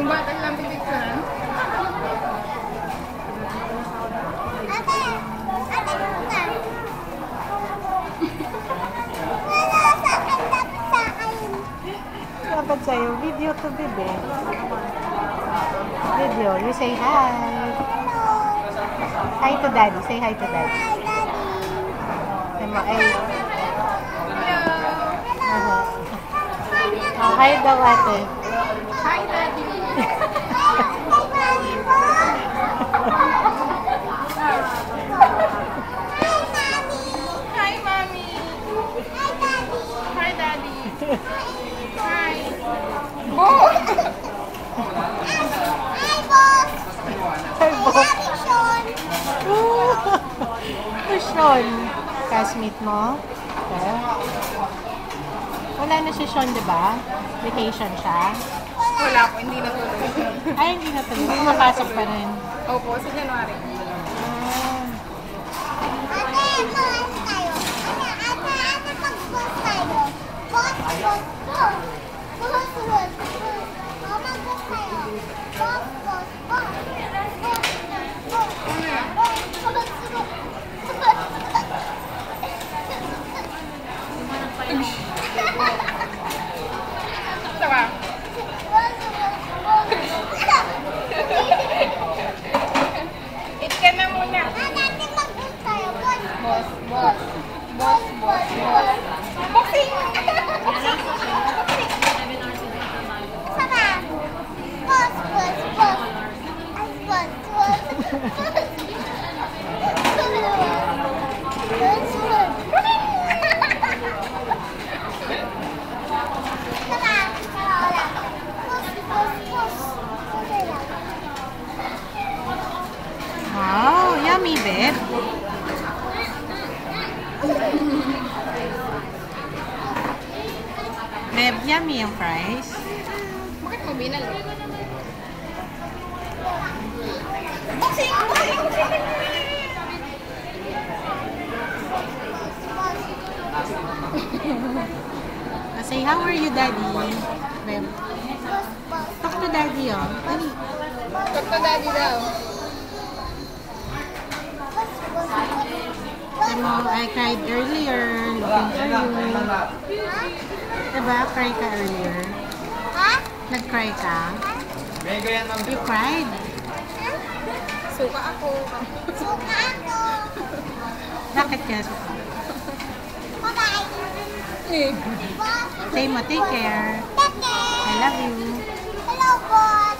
Bakit lang pipicturean? Ate! Ate muna! Wala sa akin, dapat sa akin. Dapat sa'yo, video to bebe. Video, you say hi. Hello! Hi to daddy, say hi to daddy. Hi, Daddy! Say mo, ay. Hello! Oh, hi daw ate. Hi, Daddy! Hi, Mommy! Hi, Daddy! Hi! Boss! Hi, boss. Who's Sean? Classmate mo? Okay. Wala na si Sean, di ba? Vacation siya. Wala po, hindi na tuloy. Ay, hindi na tuloy. Pumapasok pa rin. Opo, sa January. Ah. Tama. Eat ka na muna. Boss, boss. Boss, boss, boss. Boxing! Wow, yummy, babe. Babe, yummy yung fries. Bakit mo binalo? Boxing! Boxing! Say, how are you, daddy? Babe, talk to daddy, oh. Dali. Talk to Daddy daw. Say mo, I cried earlier, looking for you. Diba, cry ka earlier? Nag-cry ka? You cried? Suka ako. Bakit ka suka? Say mo, take care. I love you. Hello, boss.